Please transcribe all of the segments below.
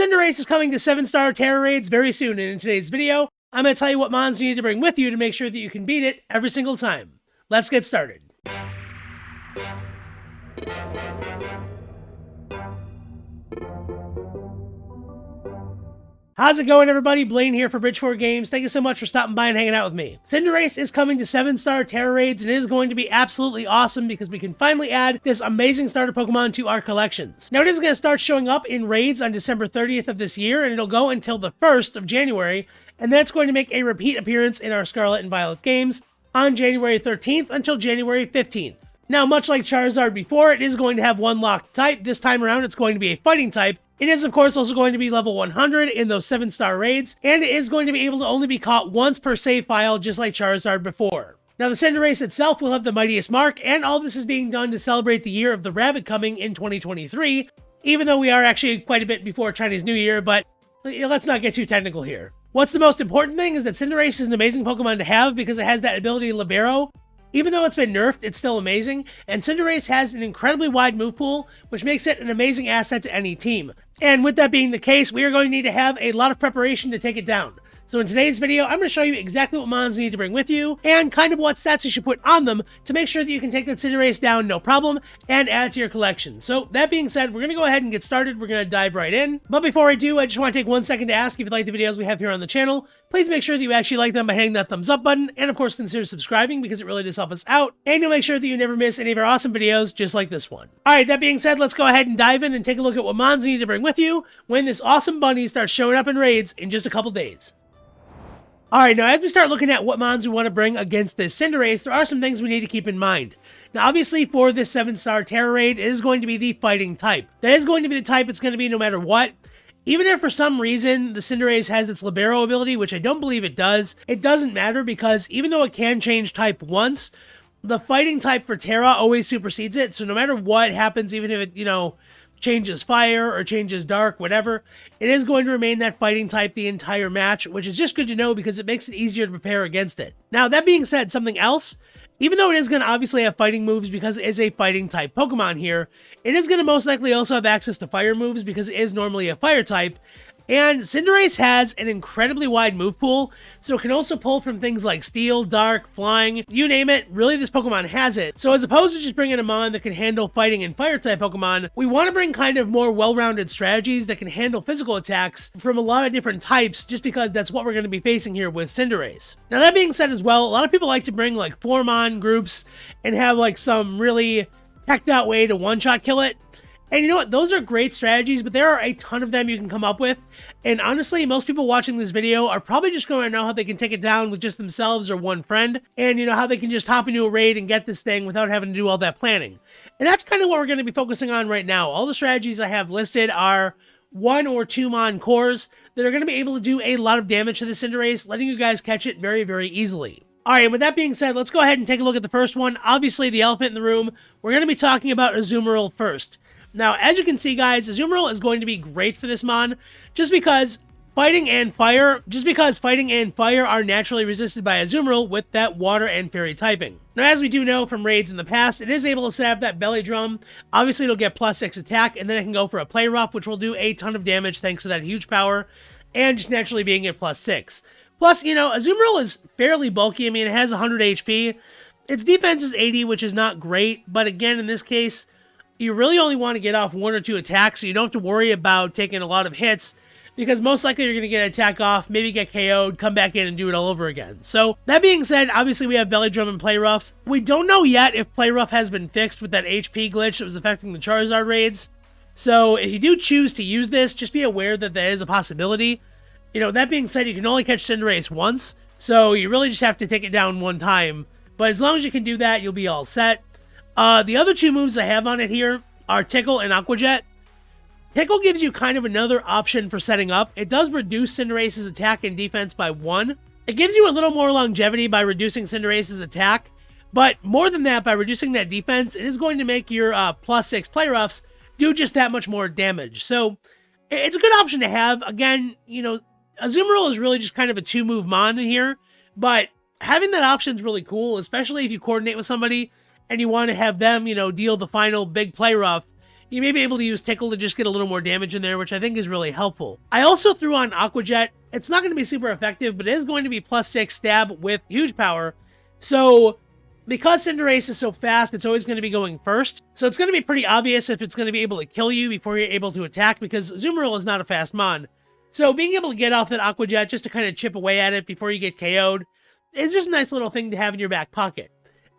Cinderace is coming to 7-star Terra raids very soon, and in today's video, I'm going to tell you what mons you need to bring with you to make sure that you can beat it every single time. Let's get started. How's it going, everybody? Blaine here for Bridge4 Games. Thank you so much for stopping by and hanging out with me. Cinderace is coming to 7-star Terra raids, and it is going to be absolutely awesome because we can finally add this amazing starter Pokemon to our collections. Now, it is going to start showing up in raids on December 30th of this year, and it'll go until the 1st of January, and that's going to make a repeat appearance in our Scarlet and Violet games on January 13th until January 15th. Now, much like Charizard before, it is going to have one locked type. This time around, it's going to be a fighting type. It is, of course, also going to be level 100 in those 7-star raids, and it is going to be able to only be caught once per save file, just like Charizard before. Now, the Cinderace itself will have the mightiest mark, and all this is being done to celebrate the year of the rabbit coming in 2023, even though we are actually quite a bit before Chinese New Year, but let's not get too technical here. What's the most important thing is that Cinderace is an amazing Pokemon to have because it has that ability Libero. Even though it's been nerfed, it's still amazing, and Cinderace has an incredibly wide move pool, which makes it an amazing asset to any team. And with that being the case, we are going to need to have a lot of preparation to take it down. So in today's video, I'm going to show you exactly what mons you need to bring with you, and kind of what stats you should put on them to make sure that you can take that Cinderace down no problem, and add it to your collection. So that being said, we're going to go ahead and get started. We're going to dive right in. But before I do, I just want to take 1 second to ask if you like the videos we have here on the channel. Please make sure that you actually like them by hitting that thumbs up button, and of course consider subscribing because it really does help us out, and you'll make sure that you never miss any of our awesome videos just like this one. Alright, that being said, let's go ahead and dive in and take a look at what mons you need to bring with you when this awesome bunny starts showing up in raids in just a couple days. Alright, now as we start looking at what mons we want to bring against this Cinderace, there are some things we need to keep in mind. Now obviously for this 7-star Terra raid, it is going to be the fighting type. That is going to be the type it's going to be no matter what. Even if for some reason the Cinderace has its Libero ability, which I don't believe it does, it doesn't matter because even though it can change type once, the fighting type for Terra always supersedes it. So no matter what happens, even if it, changes fire or changes dark, whatever, it is going to remain that fighting type the entire match, which is just good to know because it makes it easier to prepare against it. Now, that being said, something else, even though it is going to obviously have fighting moves because it is a fighting type Pokemon here, it is going to most likely also have access to fire moves because it is normally a fire type. And Cinderace has an incredibly wide move pool, so it can also pull from things like Steel, Dark, Flying, you name it, really this Pokemon has it. So as opposed to just bringing a mon that can handle fighting and fire type Pokemon, we want to bring kind of more well-rounded strategies that can handle physical attacks from a lot of different types, just because that's what we're going to be facing here with Cinderace. Now that being said as well, a lot of people like to bring like 4-mon groups and have like some really teched out way to one-shot kill it. And you know what? Those are great strategies, but there are a ton of them you can come up with. And honestly, most people watching this video are probably just going to know how they can take it down with just themselves or one friend. And how they can just hop into a raid and get this thing without having to do all that planning. And that's kind of what we're going to be focusing on right now. All the strategies I have listed are 1 or 2-mon cores that are going to be able to do a lot of damage to the Cinderace, letting you guys catch it very, very easily. Alright, with that being said, let's go ahead and take a look at the first one. Obviously, the elephant in the room. We're going to be talking about Azumarill first. Now, as you can see, guys, Azumarill is going to be great for this mon, just because fighting and fire are naturally resisted by Azumarill with that water and fairy typing. Now, as we do know from raids in the past, it is able to set up that belly drum. Obviously, it'll get +6 attack, and then it can go for a play rough, which will do a ton of damage thanks to that huge power, and just naturally being at +6. Plus, Azumarill is fairly bulky. I mean, it has 100 HP. Its defense is 80, which is not great, but again, in this case, you really only want to get off 1 or 2 attacks, so you don't have to worry about taking a lot of hits, because most likely you're going to get an attack off, maybe get KO'd, come back in and do it all over again. So, that being said, obviously we have Belly Drum and Play Rough. We don't know yet if Play Rough has been fixed with that HP glitch that was affecting the Charizard raids. So, if you do choose to use this, just be aware that that is a possibility. That being said, you can only catch Cinderace once, so you really just have to take it down one time. But as long as you can do that, you'll be all set. The other 2 moves I have on it here are Tickle and Aqua Jet. Tickle gives you kind of another option for setting up. It does reduce Cinderace's attack and defense by 1. It gives you a little more longevity by reducing Cinderace's attack, but more than that, by reducing that defense, it is going to make your +6 play roughs do just that much more damage. So it's a good option to have. Again, Azumarill is really just kind of a 2-move mon here, but having that option is really cool, especially if you coordinate with somebody and you want to have them, deal the final big play rough. you may be able to use Tickle to just get a little more damage in there, which I think is really helpful. I also threw on Aqua Jet. It's not going to be super effective, but it is going to be +6 stab with huge power. So because Cinderace is so fast, it's always going to be going first. So it's going to be pretty obvious if it's going to be able to kill you before you're able to attack, because Azumarill is not a fast mon. So being able to get off that Aqua Jet just to kind of chip away at it before you get KO'd is just a nice little thing to have in your back pocket.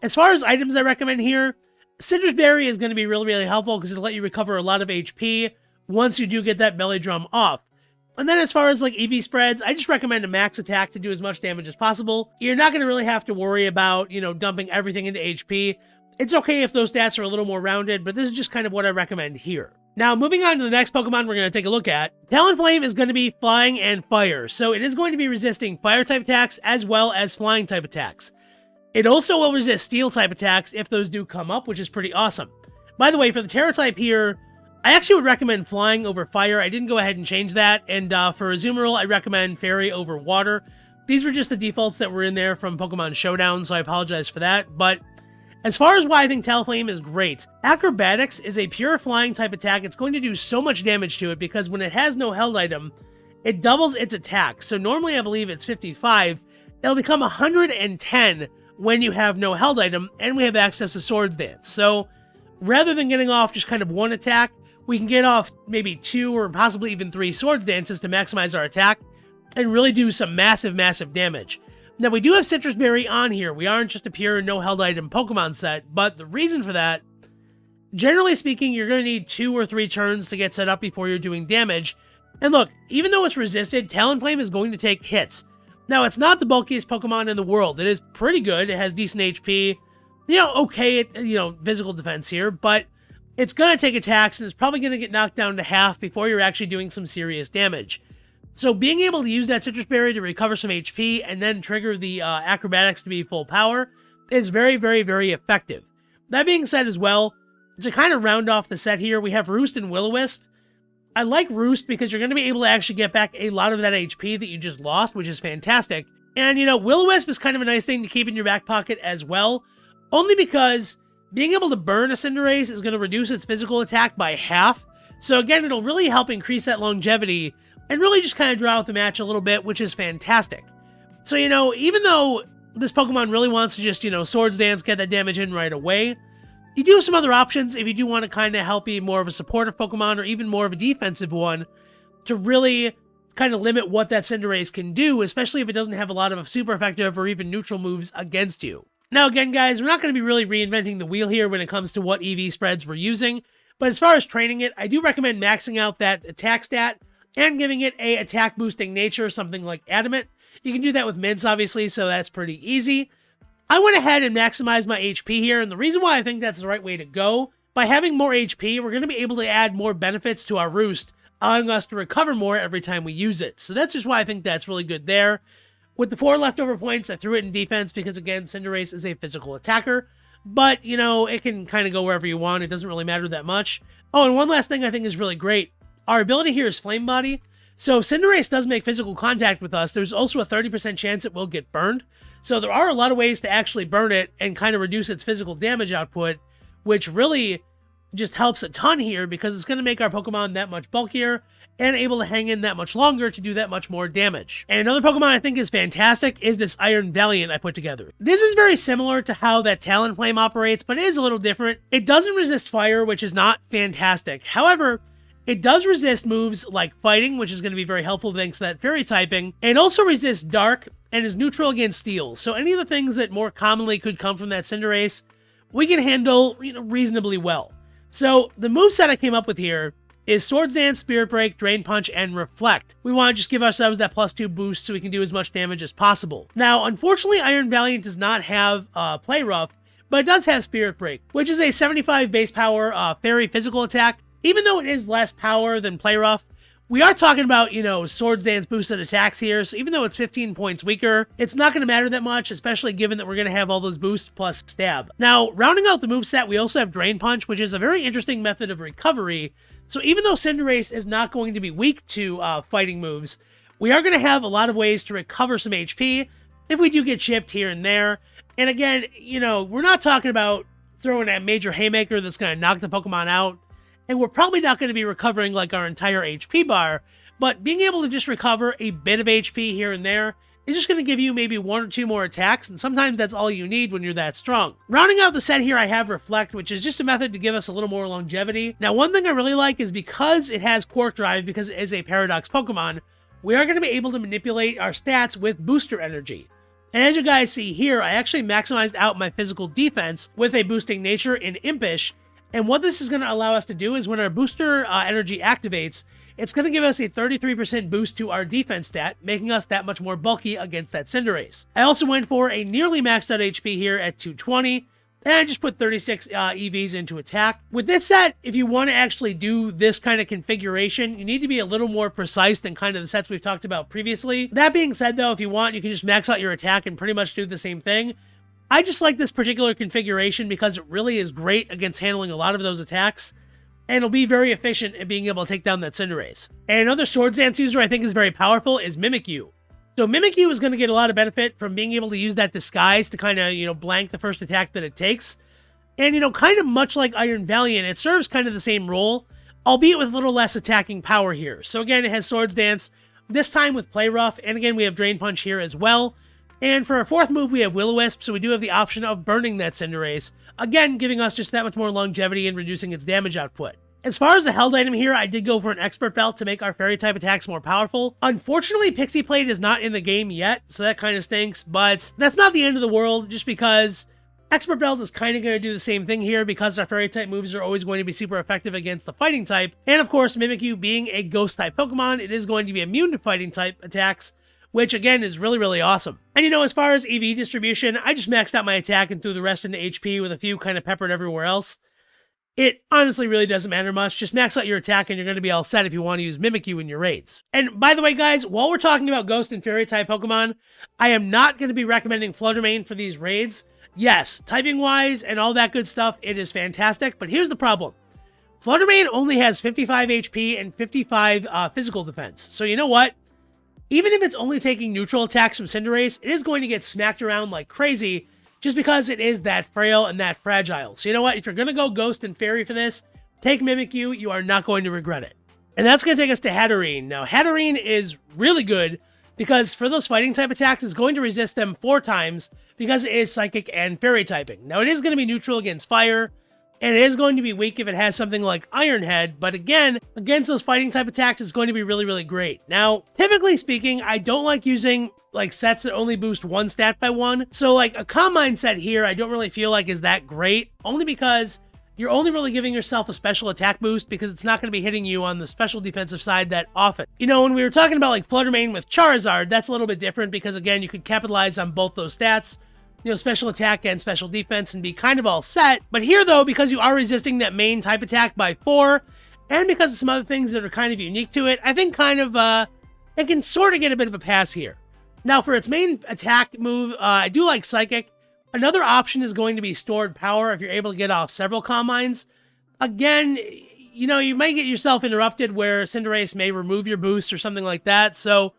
As far as items I recommend here, Citrus Berry is going to be really, really helpful because it'll let you recover a lot of HP once you do get that belly drum off. And then as far as like EV spreads, I just recommend a max attack to do as much damage as possible. You're not going to really have to worry about, dumping everything into HP. It's okay if those stats are a little more rounded, but this is just kind of what I recommend here. Now, moving on to the next Pokemon we're going to take a look at, Talonflame is going to be flying and fire. So it is going to be resisting fire type attacks as well as flying type attacks. It also will resist steel type attacks if those do come up, which is pretty awesome. By the way, for the Terra type here, I actually would recommend flying over fire. I didn't go ahead and change that. And for Azumarill, I recommend fairy over water. These were just the defaults that were in there from Pokemon Showdown, so I apologize for that. But as far as why I think Talonflame is great, Acrobatics is a pure flying type attack. It's going to do so much damage to it because when it has no held item, it doubles its attack. So normally I believe it's 55. It'll become 110 when you have no held item and we have access to Swords Dance. So rather than getting off just kind of one attack, we can get off maybe 2 or possibly even 3 Swords Dances to maximize our attack and really do some massive, massive damage. Now, we do have Citrus Berry on here. We aren't just a pure no-held item Pokemon set, but the reason for that, generally speaking, you're going to need 2 or 3 turns to get set up before you're doing damage. And look, even though it's resisted, Talonflame is going to take hits. Now, it's not the bulkiest Pokemon in the world. It is pretty good. It has decent HP. Okay, physical defense here, but it's going to take attacks, and it's probably going to get knocked down to half before you're actually doing some serious damage. So being able to use that Citrus Berry to recover some HP and then trigger the Acrobatics to be full power is very, very, very effective. That being said as well, to kind of round off the set here, we have Roost and Will-O-Wisp. I like Roost because you're going to be able to actually get back a lot of that HP that you just lost, which is fantastic. And, Will-O-Wisp is kind of a nice thing to keep in your back pocket as well, only because being able to burn a Cinderace is going to reduce its physical attack by half. So again, it'll really help increase that longevity and really just kind of draw out the match a little bit, which is fantastic. So, even though this Pokemon really wants to just, Swords Dance, get that damage in right away, you do have some other options if you do want to kind of help be more of a supportive Pokemon or even more of a defensive one to really kind of limit what that Cinderace can do, especially if it doesn't have a lot of super effective or even neutral moves against you. Now, again, guys, we're not going to be really reinventing the wheel here when it comes to what EV spreads we're using, but as far as training it, I do recommend maxing out that attack stat and giving it a attack boosting nature, something like Adamant. You can do that with Mints, obviously, so that's pretty easy. I went ahead and maximized my HP here, and the reason why I think that's the right way to go, by having more HP, we're going to be able to add more benefits to our Roost, allowing us to recover more every time we use it. So that's just why I think that's really good there. With the 4 leftover points, I threw it in defense because, again, Cinderace is a physical attacker. But, it can kind of go wherever you want. It doesn't really matter that much. Oh, and one last thing I think is really great. Our ability here is Flame Body. So if Cinderace does make physical contact with us, there's also a 30% chance it will get burned. So there are a lot of ways to actually burn it and kind of reduce its physical damage output, which really just helps a ton here because it's going to make our Pokemon that much bulkier and able to hang in that much longer to do that much more damage. And another Pokemon I think is fantastic is this Iron Valiant I put together. This is very similar to how that Talonflame operates, but it is a little different. It doesn't resist fire, which is not fantastic. However, it does resist moves like fighting, which is going to be very helpful thanks to that fairy typing, and also resists dark and is neutral against steel. So any of the things that more commonly could come from that Cinderace, we can handle reasonably well. So the moveset I came up with here is Swords Dance, Spirit Break, Drain Punch, and Reflect. We want to just give ourselves that +2 boost so we can do as much damage as possible. Now, unfortunately, Iron Valiant does not have Play Rough, but it does have Spirit Break, which is a 75 base power fairy physical attack. Even though it is less power than Play Rough, we are talking about, Swords Dance boosted attacks here, so even though it's 15 points weaker, it's not going to matter that much, especially given that we're going to have all those boosts plus Stab. Now, rounding out the moveset, we also have Drain Punch, which is a very interesting method of recovery. So even though Cinderace is not going to be weak to fighting moves, we are going to have a lot of ways to recover some HP if we do get chipped here and there. And again, we're not talking about throwing a major haymaker that's going to knock the Pokemon out. and we're probably not going to be recovering like our entire HP bar, but being able to just recover a bit of HP here and there is just going to give you maybe 1 or 2 more attacks, and sometimes that's all you need when you're that strong. Rounding out the set here, I have Reflect, which is just a method to give us a little more longevity. Now, one thing I really like is because it has Quark Drive, because it is a Paradox Pokemon, we are going to be able to manipulate our stats with Booster Energy. And as you guys see here, I actually maximized out my physical defense with a boosting nature in Impish, and what this is going to allow us to do is when our Booster Energy activates, it's going to give us a 33% boost to our defense stat, making us that much more bulky against that Cinderace. I also went for a nearly maxed out HP here at 220, and I just put 36 EVs into attack. With this set, if you want to actually do this kind of configuration, you need to be a little more precise than kind of the sets we've talked about previously. That being said, though, if you want, you can just max out your attack and pretty much do the same thing. I just like this particular configuration because it really is great against handling a lot of those attacks, and it'll be very efficient at being able to take down that Cinderace. And another Swords Dance user I think is very powerful is Mimikyu. So Mimikyu is going to get a lot of benefit from being able to use that disguise to kind of, blank the first attack that it takes. And, kind of much like Iron Valiant, it serves kind of the same role, albeit with a little less attacking power here. So again, it has Swords Dance, this time with Play Rough, and again, we have Drain Punch here as well. And for our fourth move, we have Will-O-Wisp, so we do have the option of burning that Cinderace, again, giving us just that much more longevity and reducing its damage output. As far as the held item here, I did go for an Expert Belt to make our Fairy-type attacks more powerful. Unfortunately, Pixie Plate is not in the game yet, so that kind of stinks, but that's not the end of the world, just because Expert Belt is kind of going to do the same thing here because our Fairy-type moves are always going to be super effective against the Fighting type. And of course, Mimikyu being a Ghost-type Pokemon, it is going to be immune to Fighting-type attacks, which again is really, really awesome. And as far as EV distribution, I just maxed out my attack and threw the rest into HP with a few kind of peppered everywhere else. It honestly really doesn't matter much. Just max out your attack and you're going to be all set if you want to use Mimikyu in your raids. And by the way, guys, while we're talking about Ghost and Fairy-type Pokemon, I am not going to be recommending Fluttermane for these raids. Yes, typing-wise and all that good stuff, it is fantastic, but here's the problem. Fluttermane only has 55 HP and 55 physical defense. So you know what? Even if it's only taking neutral attacks from Cinderace, it is going to get smacked around like crazy just because it is that frail and that fragile. So you know what? If you're going to go Ghost and Fairy for this, take Mimikyu. You are not going to regret it. And that's going to take us to Hatterine. Now, Hatterine is really good because for those fighting type attacks, it's going to resist them 4 times because it is Psychic and Fairy typing. Now, it is going to be neutral against Fire, and it is going to be weak if it has something like Iron Head, but again, against those fighting type attacks, it's going to be really, really great. Now, typically speaking, I don't like using sets that only boost 1 stat by 1. So a Calm Mind set here, I don't really feel like is that great, only because you're only really giving yourself a special attack boost because it's not going to be hitting you on the special defensive side that often. When we were talking about Fluttermane with Charizard, that's a little bit different because again, you could capitalize on both those stats, special attack and special defense and be kind of all set. But here though, because you are resisting that main type attack by 4, and because of some other things that are kind of unique to it, I think it can sort of get a bit of a pass here. Now for its main attack move, I do like Psychic. Another option is going to be Stored Power if you're able to get off several Calm Minds. Again, you might get yourself interrupted where Cinderace may remove your boost or something like that, so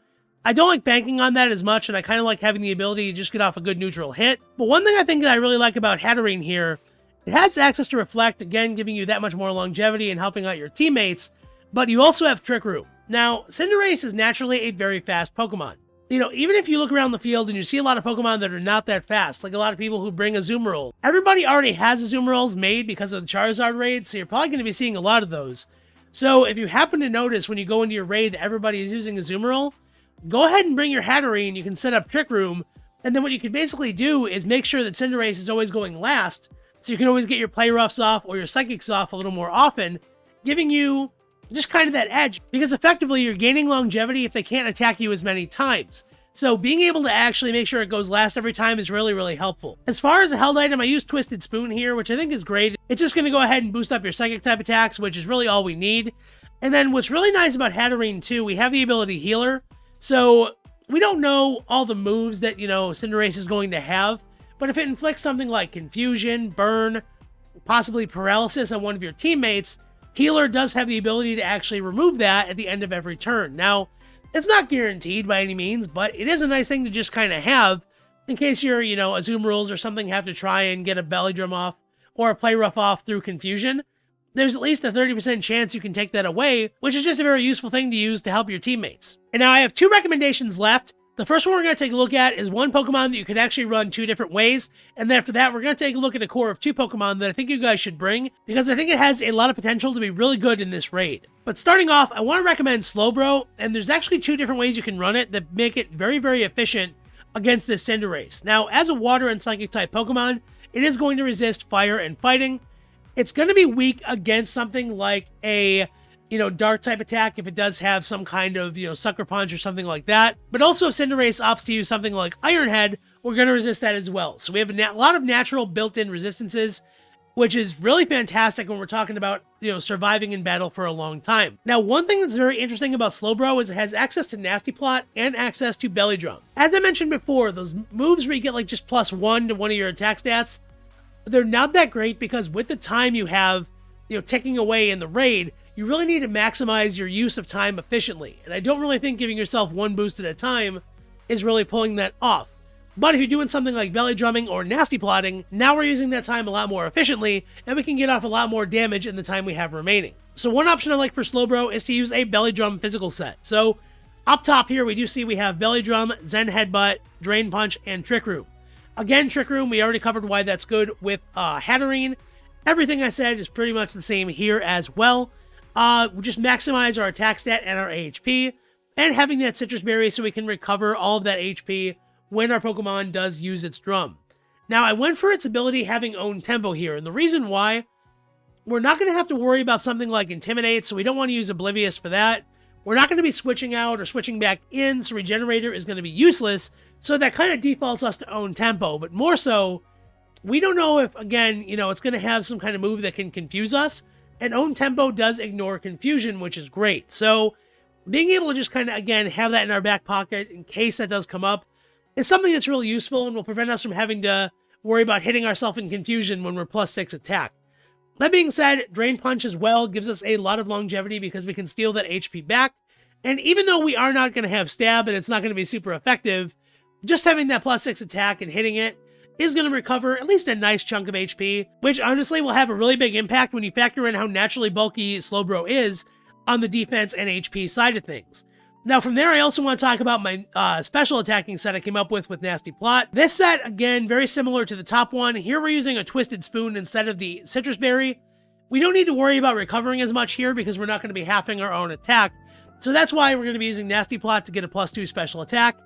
I don't like banking on that as much, and I kind of like having the ability to just get off a good neutral hit. But one thing I think that I really like about Hatterine here, it has access to Reflect, again, giving you that much more longevity and helping out your teammates, but you also have Trick Room. Now, Cinderace is naturally a very fast Pokemon. Even if you look around the field and you see a lot of Pokemon that are not that fast, like a lot of people who bring Azumarill, everybody already has Azumarills made because of the Charizard raid, so you're probably going to be seeing a lot of those. So if you happen to notice when you go into your raid that everybody is using Azumarill, go ahead and bring your Hatterine, you can set up Trick Room, and then what you can basically do is make sure that Cinderace is always going last, so you can always get your Play Roughs off or your Psychics off a little more often, giving you just kind of that edge, because effectively you're gaining longevity if they can't attack you as many times. So being able to actually make sure it goes last every time is really, really helpful. As far as a held item, I use Twisted Spoon here, which I think is great. It's just going to go ahead and boost up your Psychic type attacks, which is really all we need. And then what's really nice about Hatterine too, we have the ability Healer. So we don't know all the moves that, Cinderace is going to have, but if it inflicts something like Confusion, Burn, possibly Paralysis on one of your teammates, Healer does have the ability to actually remove that at the end of every turn. Now, it's not guaranteed by any means, but it is a nice thing to just kind of have in case your, Azumarills or something have to try and get a Belly Drum off or a Play Rough off through Confusion. there's at least a 30% chance you can take that away, which is just a very useful thing to use to help your teammates. And now I have 2 recommendations left. The first one we're going to take a look at is one Pokemon that you can actually run 2 different ways, and then after that we're going to take a look at a core of 2 Pokemon that I think you guys should bring, because I think it has a lot of potential to be really good in this raid. But starting off, I want to recommend Slowbro, and there's actually 2 different ways you can run it that make it very, very efficient against this Cinderace. Now, as a Water and Psychic type Pokemon, it is going to resist Fire and Fighting. It's going to be weak against something like a Dark type attack if it does have some kind of, Sucker Punch or something like that. But also if Cinderace opts to use something like Iron Head, we're going to resist that as well. So we have a lot of natural built-in resistances, which is really fantastic when we're talking about, surviving in battle for a long time. Now, one thing that's very interesting about Slowbro is it has access to Nasty Plot and access to Belly Drum. As I mentioned before, those moves where you get like just +1 to one of your attack stats, they're not that great because with the time you have, ticking away in the raid, you really need to maximize your use of time efficiently. And I don't really think giving yourself 1 boost at a time is really pulling that off. But if you're doing something like belly drumming or nasty plotting, now we're using that time a lot more efficiently, and we can get off a lot more damage in the time we have remaining. So one option I like for Slowbro is to use a belly drum physical set. So up top here, we do see we have belly drum, Zen headbutt, drain punch, and trick room. Again, trick room, we already covered why that's good with Hatterine. Everything I said is pretty much the same here as well. We just maximize our attack stat and our HP, and having that citrus berry so we can recover all of that HP when our Pokemon does use its drum. Now, I went for its ability having own tempo here, and the reason why, we're not going to have to worry about something like Intimidate, so we don't want to use Oblivious for that. We're not going to be switching out or switching back in, so Regenerator is going to be useless, so that kind of defaults us to own tempo, but more so, we don't know if, again, it's going to have some kind of move that can confuse us, and own tempo does ignore confusion, which is great. So being able to just kind of, again, have that in our back pocket in case that does come up is something that's really useful and will prevent us from having to worry about hitting ourselves in confusion when we're +6 attack. That being said, Drain Punch as well gives us a lot of longevity because we can steal that HP back. And even though we are not going to have Stab and it's not going to be super effective, just having that +6 attack and hitting it is going to recover at least a nice chunk of HP, which honestly will have a really big impact when you factor in how naturally bulky Slowbro is on the defense and HP side of things. Now from there, I also want to talk about my special attacking set I came up with Nasty Plot. This set, again, very similar to the top one. Here we're using a Twisted Spoon instead of the Citrus Berry. We don't need to worry about recovering as much here because we're not going to be halving our own attack. So that's why we're going to be using Nasty Plot to get a +2 special attack.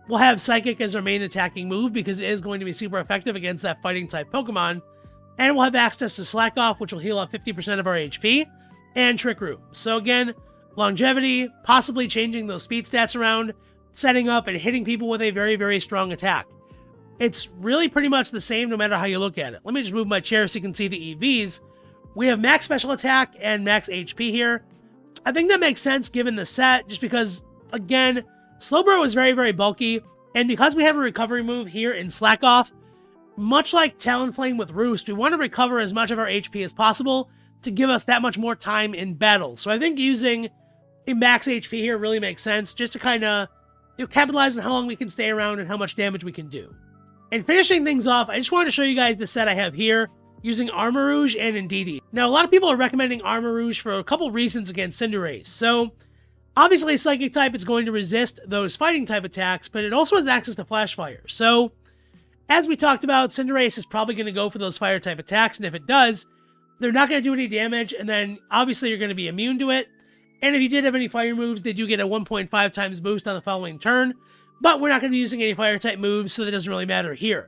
We'll have Psychic as our main attacking move because it is going to be super effective against that fighting type Pokemon. And we'll have access to Slack Off, which will heal up 50% of our HP, and Trick Room. So again, longevity, possibly changing those speed stats around, setting up and hitting people with a very, very strong attack. It's really pretty much the same no matter how you look at it. Let me just move my chair so you can see the EVs. We have max special attack and max HP here. I think that makes sense given the set, just because, again, Slowbro is very, very bulky, and because we have a recovery move here in Slack Off, much like Talonflame with Roost, we want to recover as much of our HP as possible to give us that much more time in battle. So I think using a max HP here really makes sense, just to kind of capitalize on how long we can stay around and how much damage we can do. And finishing things off, I just wanted to show you guys the set I have here, using Armarouge and Indeedee. Now, a lot of people are recommending Armarouge for a couple reasons against Cinderace. So obviously, Psychic type is going to resist those fighting type attacks, but it also has access to Flash Fire. So, as we talked about, Cinderace is probably going to go for those fire type attacks, and if it does, they're not going to do any damage, and then obviously you're going to be immune to it. And if you did have any fire moves, they do get a 1.5 times boost on the following turn, but we're not going to be using any fire type moves, so that doesn't really matter here.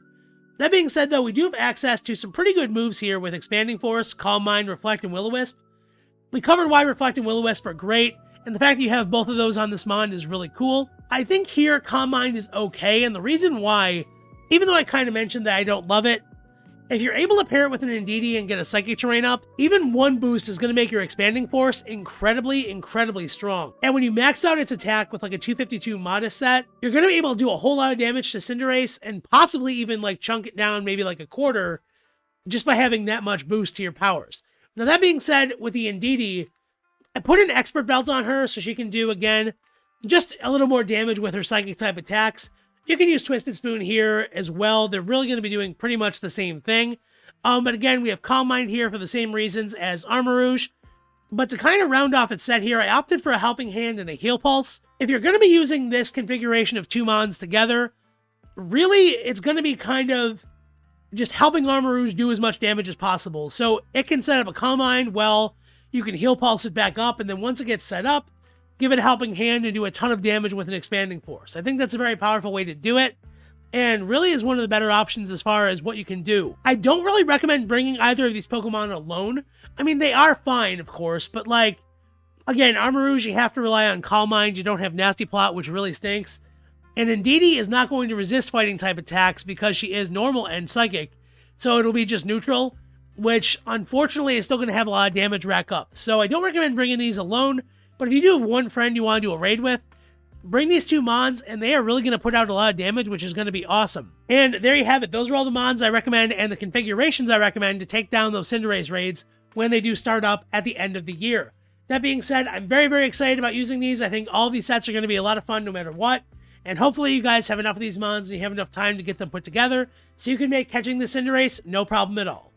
That being said, though, we do have access to some pretty good moves here with Expanding Force, Calm Mind, Reflect, and Will-O-Wisp. We covered why Reflect and Will-O-Wisp are great, and the fact that you have both of those on this Mon is really cool. I think here, Calm Mind is okay, and the reason why, even though I kind of mentioned that I don't love it, if you're able to pair it with an Indeedee and get a Psychic Terrain up, even one boost is going to make your Expanding Force incredibly, incredibly strong. And when you max out its attack with like a 252 Modest set, you're going to be able to do a whole lot of damage to Cinderace and possibly even like chunk it down maybe like a quarter just by having that much boost to your powers. Now that being said, with the Indeedee, I put an Expert Belt on her so she can do, again, just a little more damage with her Psychic type attacks. You can use Twisted Spoon here as well. They're really going to be doing pretty much the same thing. But again, we have Calm Mind here for the same reasons as Armarouge. But to kind of round off its set here, I opted for a Helping Hand and a Heal Pulse. If you're going to be using this configuration of 2 Mons together, really, it's going to be kind of just helping Armarouge do as much damage as possible. So it can set up a Calm Mind, well, you can Heal Pulse it back up, and then once it gets set up, give it a Helping Hand and do a ton of damage with an Expanding Force. I think that's a very powerful way to do it, and really is one of the better options as far as what you can do. I don't really recommend bringing either of these Pokemon alone. I mean, they are fine, of course, but like, again, Armarouge, you have to rely on Calm Mind. You don't have Nasty Plot, which really stinks. And Indeedee is not going to resist fighting type attacks because she is normal and psychic. So it'll be just neutral, which unfortunately is still going to have a lot of damage rack up. So I don't recommend bringing these alone, but if you do have one friend you want to do a raid with, bring these 2 Mons, and they are really going to put out a lot of damage, which is going to be awesome. And there you have it. Those are all the Mons I recommend and the configurations I recommend to take down those Cinderace raids when they do start up at the end of the year. That being said, I'm very, very excited about using these. I think all of these sets are going to be a lot of fun no matter what. And hopefully you guys have enough of these Mons and you have enough time to get them put together so you can make catching the Cinderace no problem at all.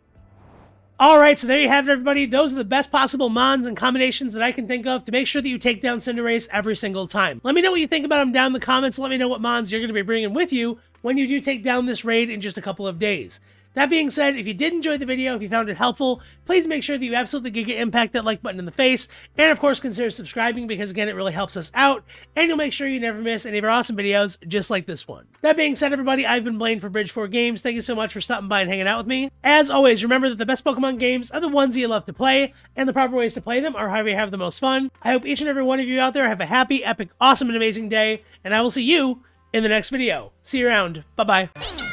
Alright, so there you have it, everybody. Those are the best possible Mons and combinations that I can think of to make sure that you take down Cinderace every single time. Let me know what you think about them down in the comments. Let me know what Mons you're going to be bringing with you when you do take down this raid in just a couple of days. That being said, if you did enjoy the video, if you found it helpful, please make sure that you absolutely Giga Impact that like button in the face, and of course consider subscribing because again, it really helps us out, and you'll make sure you never miss any of our awesome videos just like this one. That being said, everybody, I've been Blaine for Bridge4 Games. Thank you so much for stopping by and hanging out with me. As always, remember that the best Pokemon games are the ones that you love to play, and the proper ways to play them are however you have the most fun. I hope each and every one of you out there have a happy, epic, awesome, and amazing day, and I will see you in the next video. See you around. Bye-bye.